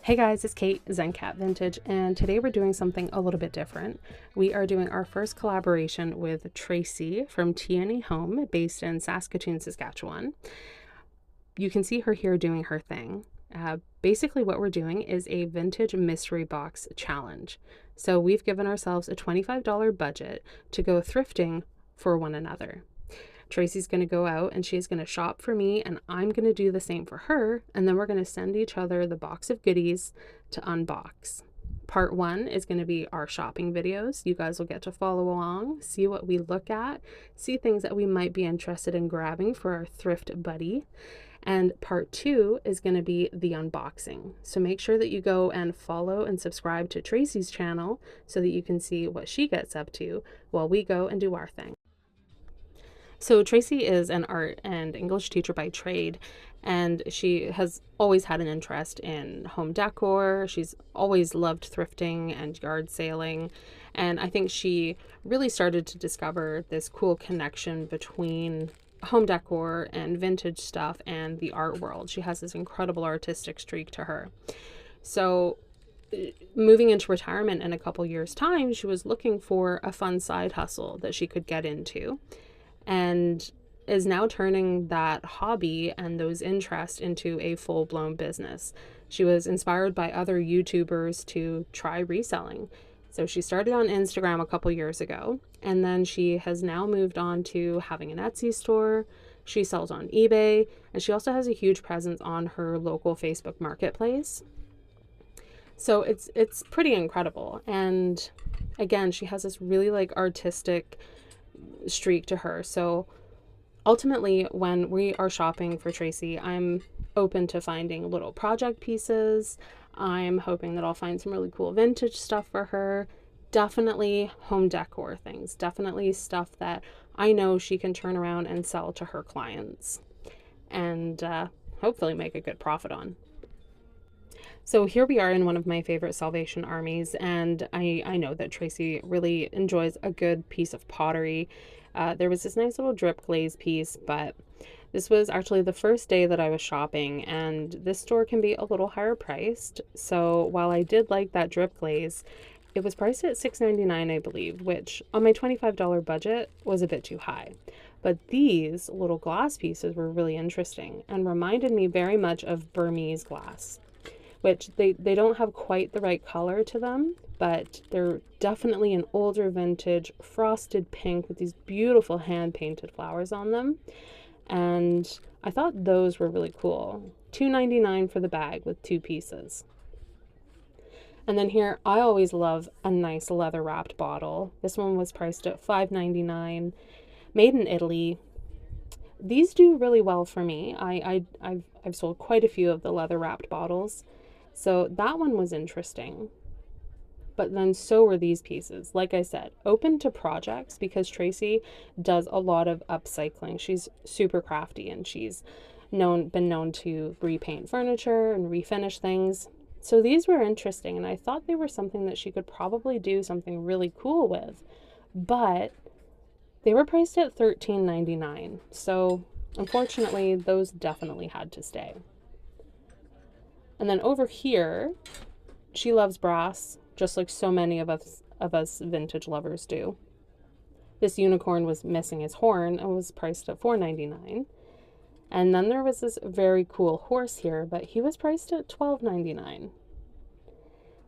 Hey guys, it's Kate, Zencat Vintage, and today we're doing something a little bit different. We are doing our first collaboration with Tracy from T&E Home, based in Saskatoon, Saskatchewan. You can see her here doing her thing. Basically what we're doing is a vintage mystery box challenge. So we've given ourselves a $25 budget to go thrifting for one another. Tracy's going to go out and she's going to shop for me, and I'm going to do the same for her, and then we're going to send each other the box of goodies to unbox. Part one is going to be our shopping videos. You guys will get to follow along, see what we look at, see things that we might be interested in grabbing for our thrift buddy. And part two is going to be the unboxing. So make sure that you go and follow and subscribe to Tracy's channel so that you can see what she gets up to while we go and do our thing. So Tracy is an art and English teacher by trade, and she has always had an interest in home decor. She's always loved thrifting and yard saling, and I think she really started to discover this cool connection between home decor and vintage stuff and the art world. She has this incredible artistic streak to her. So moving into retirement in a couple years' time, she was looking for a fun side hustle that she could get into, and is now turning that hobby and those interests into a full-blown business. She was inspired by other YouTubers to try reselling. So she started on Instagram a couple years ago, and then she has now moved on to having an Etsy store. She sells on eBay, and she also has a huge presence on her local Facebook marketplace. So it's pretty incredible. And again, she has this really artistic streak to her. So ultimately, when we are shopping for Tracy, I'm open to finding little project pieces. I'm hoping that I'll find some really cool vintage stuff for her. Definitely home decor things. Definitely stuff that I know she can turn around and sell to her clients, and hopefully make a good profit on. So here we are in one of my favorite Salvation Armies, and I know that Tracy really enjoys a good piece of pottery. There was this nice little drip glaze piece, but this was actually the first day that I was shopping, and this store can be a little higher priced. So while I did like that drip glaze, it was priced at $6.99, I believe, which on my $25 budget was a bit too high. But these little glass pieces were really interesting and reminded me very much of Burmese glass, which they don't have quite the right color to them, but they're definitely an older vintage frosted pink with these beautiful hand-painted flowers on them. And I thought those were really cool. $2.99 for the bag with 2 pieces. And then here, I always love a nice leather-wrapped bottle. This one was priced at $5.99, made in Italy. These do really well for me. I've sold quite a few of the leather-wrapped bottles. So that one was interesting, but then so were these pieces. Like I said, open to projects because Tracy does a lot of upcycling. She's super crafty, and she's been known to repaint furniture and refinish things. So these were interesting, and I thought they were something that she could probably do something really cool with, but they were priced at $13.99. So unfortunately, those definitely had to stay. And then over here, she loves brass, just like so many of us vintage lovers do. This unicorn was missing his horn and was priced at $4.99. And then there was this very cool horse here, but he was priced at $12.99.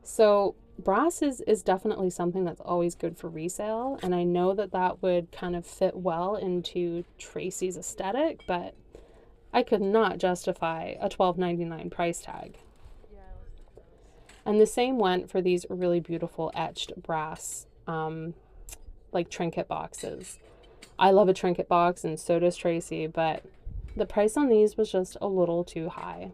So brass is definitely something that's always good for resale, and I know that that would kind of fit well into Tracy's aesthetic, but I could not justify a $12.99 price tag. And the same went for these really beautiful etched brass, trinket boxes. I love a trinket box, and so does Tracy, but the price on these was just a little too high.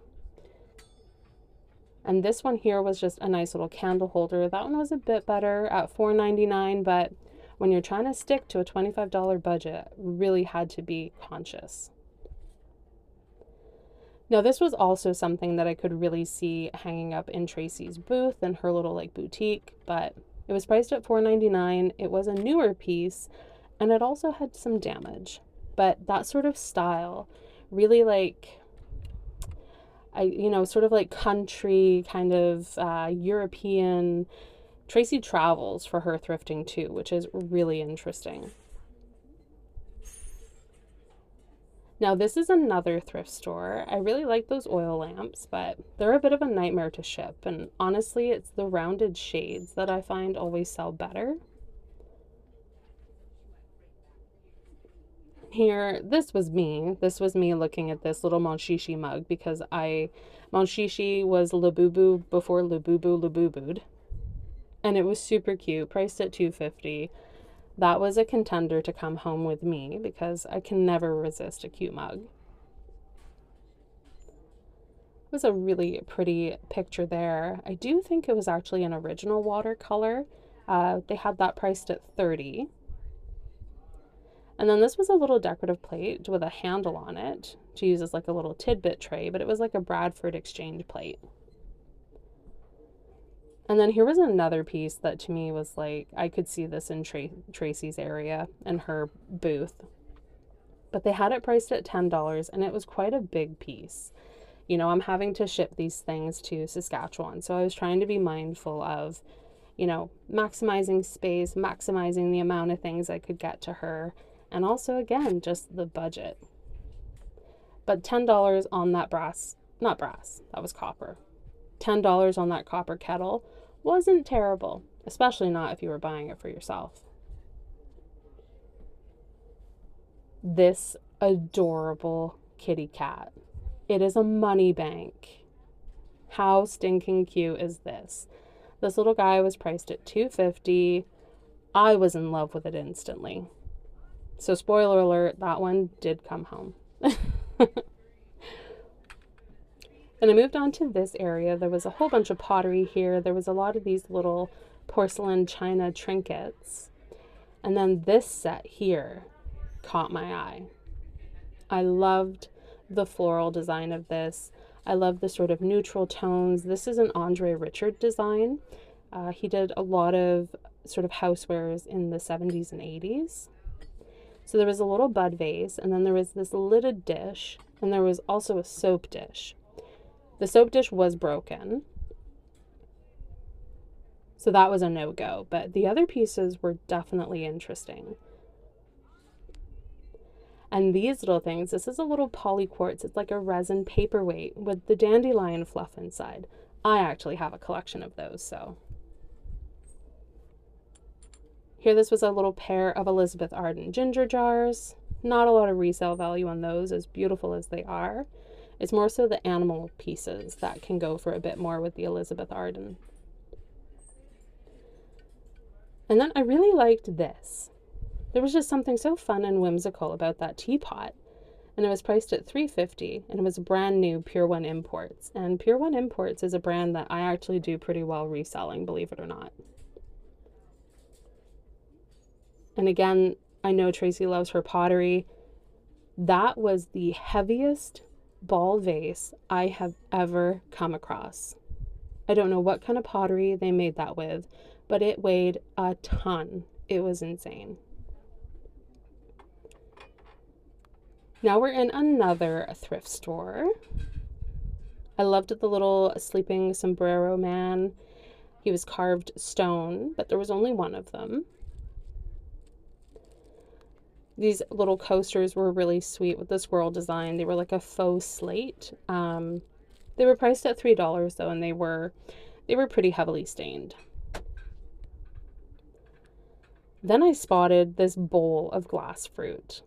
And this one here was just a nice little candle holder. That one was a bit better at $4.99, but when you're trying to stick to a $25 budget, really had to be conscious. Now, this was also something that I could really see hanging up in Tracy's booth and her little boutique, but it was priced at $4.99. It was a newer piece, and it also had some damage. But that sort of style, really sort of like country kind of European. Tracy travels for her thrifting too, which is really interesting. Now this is another thrift store. I really like those oil lamps, but they're a bit of a nightmare to ship. And honestly, it's the rounded shades that I find always sell better. Here, this was me. This was me looking at this little Monshishi mug because Monshishi was Labubu before Labubu Labubu'd. And it was super cute, priced at $2.50. That was a contender to come home with me because I can never resist a cute mug. It was a really pretty picture there. I do think it was actually an original watercolor. They had that priced at $30. And then this was a little decorative plate with a handle on it to use as like a little tidbit tray, but it was like a Bradford exchange plate. And then here was another piece that to me was like, I could see this in Tracy's area and her booth. But they had it priced at $10 and it was quite a big piece. You know, I'm having to ship these things to Saskatchewan. So I was trying to be mindful of, maximizing space, maximizing the amount of things I could get to her. And also, again, just the budget. But $10 on that not brass, that was copper. $10 on that copper kettle wasn't terrible, especially not if you were buying it for yourself. This adorable kitty cat. It is a money bank. How stinking cute is this? This little guy was priced at $2.50. I was in love with it instantly. So spoiler alert, that one did come home. And I moved on to this area. There was a whole bunch of pottery here. There was a lot of these little porcelain china trinkets. And then this set here caught my eye. I loved the floral design of this. I love the sort of neutral tones. This is an Andre Richard design. He did a lot of sort of housewares in the 70s and 80s. So there was a little bud vase, and then there was this lidded dish, and there was also a soap dish. The soap dish was broken, so that was a no-go, but the other pieces were definitely interesting. And these little things, this is a little poly quartz. It's like a resin paperweight with the dandelion fluff inside. I actually have a collection of those, so. Here, this was a little pair of Elizabeth Arden ginger jars. Not a lot of resale value on those, as beautiful as they are. It's more so the animal pieces that can go for a bit more with the Elizabeth Arden. And then I really liked this. There was just something so fun and whimsical about that teapot. And it was priced at $3.50, and it was brand new Pure One Imports. And Pure One Imports is a brand that I actually do pretty well reselling, believe it or not. And again, I know Tracy loves her pottery. That was the heaviest ball vase I have ever come across. I don't know what kind of pottery they made that with, but it weighed a ton. It was insane. Now we're in another thrift store. I loved the little sleeping sombrero man. He was carved stone, but there was only one of them. These little coasters were really sweet with the squirrel design. They were like a faux slate. They were priced at $3 though, and they were pretty heavily stained. Then I spotted this bowl of glass fruit.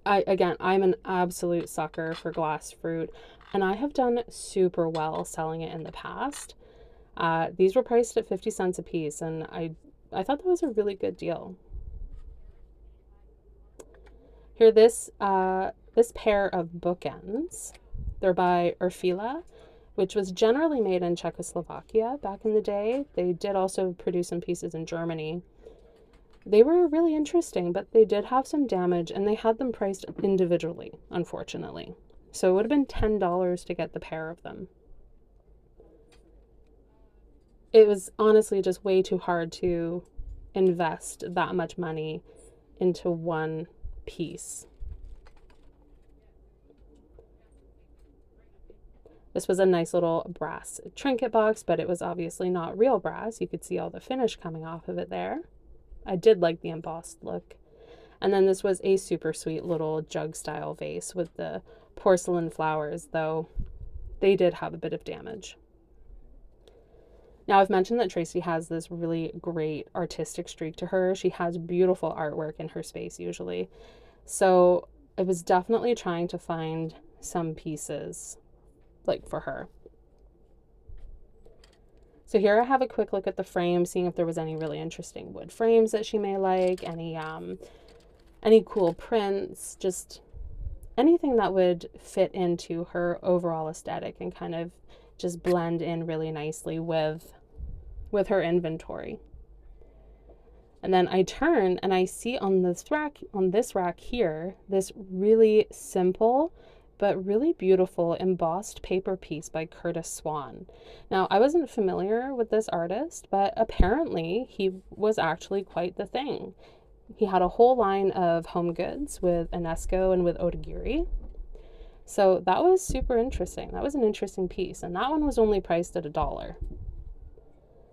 I'm an absolute sucker for glass fruit, and I have done super well selling it in the past. These were priced at 50 cents a piece, and I thought that was a really good deal. Here, this pair of bookends, they're by Referral, which was generally made in Czechoslovakia back in the day. They did also produce some pieces in Germany. They were really interesting, but they did have some damage, and they had them priced individually, unfortunately. So it would have been $10 to get the pair of them. It was honestly just way too hard to invest that much money into one piece. This was a nice little brass trinket box, but it was obviously not real brass. You could see all the finish coming off of it there. I did like the embossed look. And then this was a super sweet little jug style vase with the porcelain flowers, though they did have a bit of damage. Now, I've mentioned that Tracy has this really great artistic streak to her. She has beautiful artwork in her space usually. So I was definitely trying to find some pieces like for her. So here I have a quick look at the frame, seeing if there was any really interesting wood frames that she may like, any cool prints, just anything that would fit into her overall aesthetic and kind of just blend in really nicely with her inventory. And then I turn and I see on this rack here, this really simple but really beautiful embossed paper piece by Curtis Swan. Now, I wasn't familiar with this artist, but apparently he was actually quite the thing. He had a whole line of home goods with Enesco and with Otagiri. So that was super interesting. That was an interesting piece, and that one was only priced at $1.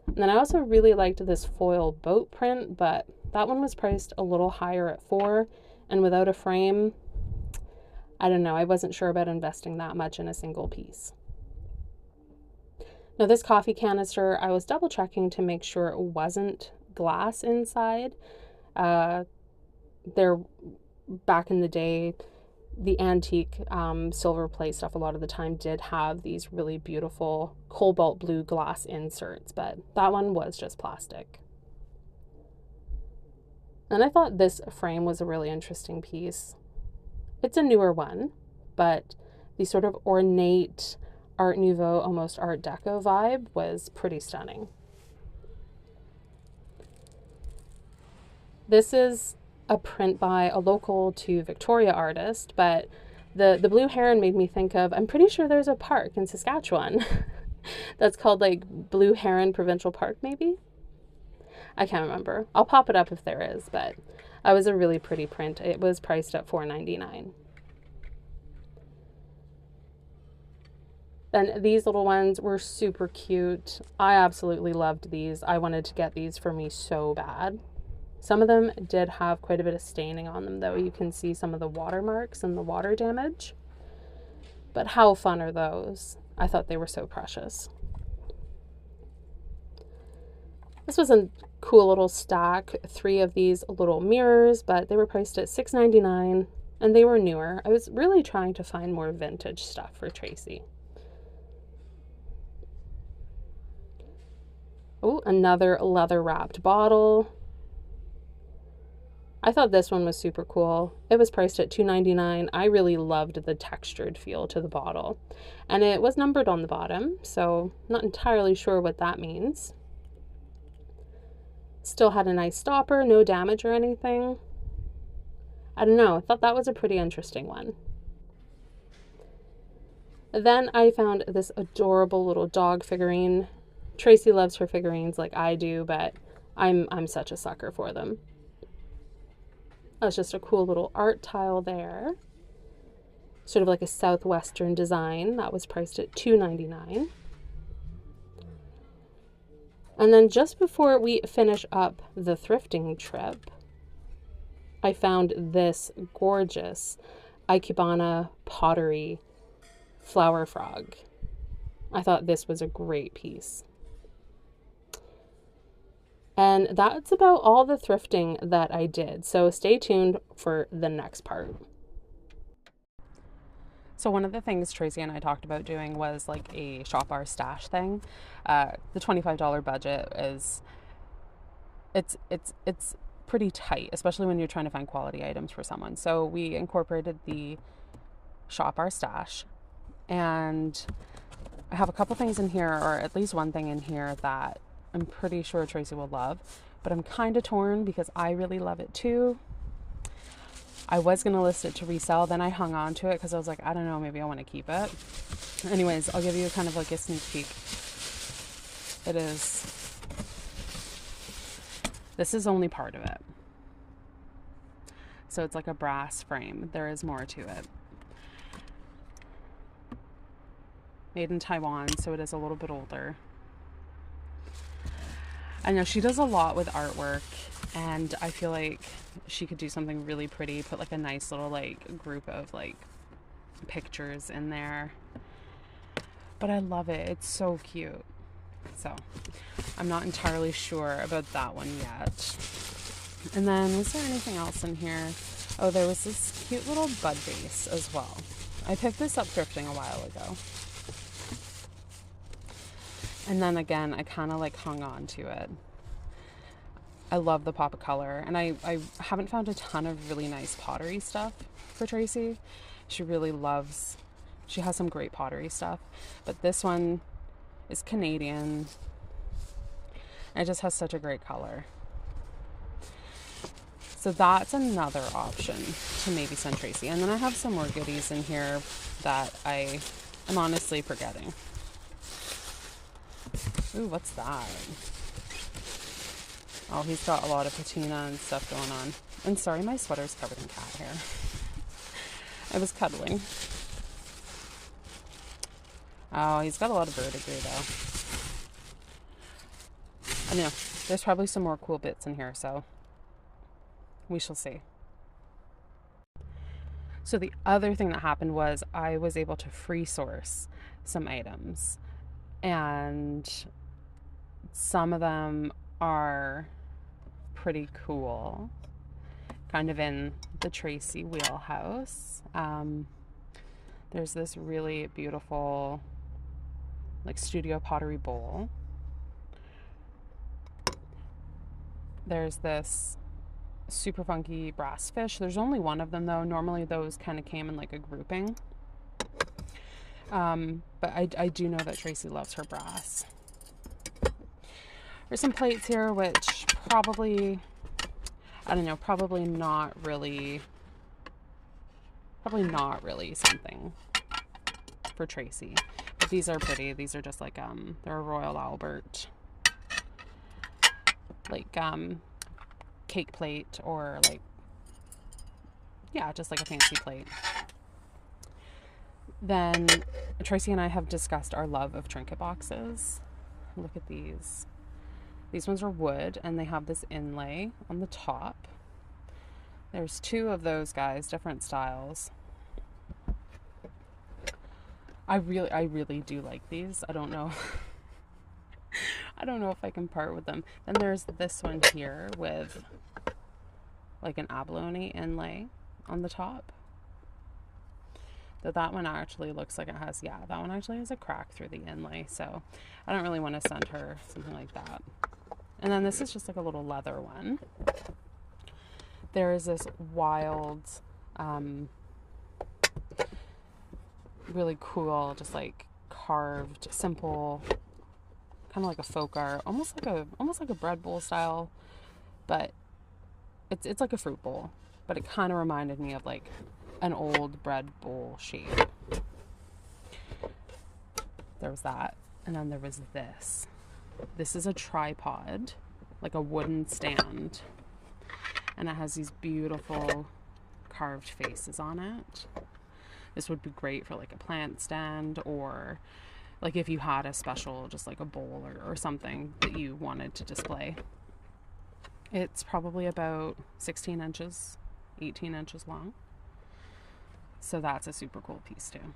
And then I also really liked this foil boat print, but that one was priced a little higher at $4, and without a frame, I don't know, I wasn't sure about investing that much in a single piece. Now this coffee canister, I was double checking to make sure it wasn't glass inside. There, back in the day, the antique silver plate stuff a lot of the time did have these really beautiful cobalt blue glass inserts, but that one was just plastic. And I thought this frame was a really interesting piece. It's a newer one, but the sort of ornate Art Nouveau, almost Art Deco vibe was pretty stunning. This is a print by a local to Victoria artist, but the blue heron made me think of, I'm pretty sure there's a park in Saskatchewan that's called like Blue Heron Provincial Park, maybe? I can't remember. I'll pop it up if there is, but that was a really pretty print. It was priced at $4.99. Then these little ones were super cute. I absolutely loved these. I wanted to get these for me so bad. Some of them did have quite a bit of staining on them, though. You can see some of the watermarks and the water damage. But how fun are those? I thought they were so precious. This was a cool little stack, 3 of these little mirrors, but they were priced at $6.99 and they were newer. I was really trying to find more vintage stuff for Tracy. Oh, another leather wrapped bottle. I thought this one was super cool. It was priced at $2.99. I really loved the textured feel to the bottle. And it was numbered on the bottom, so not entirely sure what that means. Still had a nice stopper, no damage or anything. I don't know, I thought that was a pretty interesting one. Then I found this adorable little dog figurine. Tracy loves her figurines like I do, but I'm such a sucker for them. That's just a cool little art tile there. Sort of like a southwestern design. That was priced at $2.99. And then just before we finish up the thrifting trip, I found this gorgeous Ikebana pottery flower frog. I thought this was a great piece. And that's about all the thrifting that I did. So stay tuned for the next part. So one of the things Tracy and I talked about doing was like a shop our stash thing. The $25 budget is, it's pretty tight, especially when you're trying to find quality items for someone. So we incorporated the shop our stash, and I have a couple things in here, or at least one thing in here that I'm pretty sure Tracy will love, but I'm kind of torn because I really love it too. I was going to list it to resell, then I hung on to it because I was like, I don't know, maybe I want to keep it. Anyways, I'll give you kind of like a sneak peek. This is only part of it. So it's like a brass frame. There is more to it. made in Taiwan, so it is a little bit older. I know she does a lot with artwork, and I feel like she could do something really pretty, put like a nice little like group of like pictures in there. But I love it. It's so cute. So I'm not entirely sure about that one yet. And then was there anything else in here? Oh, there was this cute little bud vase as well. I picked this up thrifting a while ago. And then again, I kind of like hung on to it. I love the pop of color. And I haven't found a ton of really nice pottery stuff for Tracy. She really loves, she has some great pottery stuff. But this one is Canadian. It just has such a great color. So that's another option to maybe send Tracy. And then I have some more goodies in here that I am honestly forgetting. Ooh, what's that? Oh, he's got a lot of patina and stuff going on. And sorry, my sweater's covered in cat hair. I was cuddling. Oh, he's got a lot of verdigris though. I know, there's probably some more cool bits in here, so we shall see. So the other thing that happened was I was able to free source some items, and some of them are pretty cool, kind of in the Tracy wheelhouse. There's this really beautiful like studio pottery bowl. There's this super funky brass fish. There's only one of them though. Normally those kind of came in like a grouping. But I do know that Tracy loves her brass. There's some plates here, which probably, I don't know, probably not really something for Tracy. But these are pretty. These are just like, they're a Royal Albert, like, cake plate, or like, yeah, just like a fancy plate. Then Tracy and I have discussed our love of trinket boxes. Look at these. These ones are wood, and they have this inlay on the top. There's two of those guys, different styles. I really do like these. I don't know. I don't know if I can part with them. Then there's this one here with like an abalone inlay on the top. That one actually looks like it has, yeah, that one actually has a crack through the inlay. So I don't really want to send her something like that. And then this is just like a little leather one. There is this wild, really cool, just like carved, simple, kind of like a folk art, almost like a bread bowl style, but it's like a fruit bowl, but it kind of reminded me of like an old bread bowl shape. There was that, and then there was this. This is a tripod, like a wooden stand, and it has these beautiful carved faces on it. This would be great for like a plant stand, or like if you had a special, just like a bowl or something that you wanted to display. It's probably about 16 inches, 18 inches long. So that's a super cool piece too.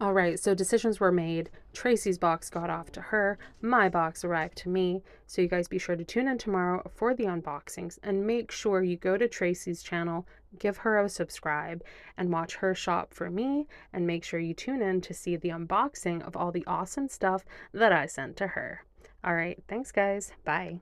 All right, so decisions were made. Tracy's box got off to her. My box arrived to me. So you guys be sure to tune in tomorrow for the unboxings, and make sure you go to Tracy's channel, give her a subscribe, and watch her shop for me, and make sure you tune in to see the unboxing of all the awesome stuff that I sent to her. All right, thanks guys. Bye.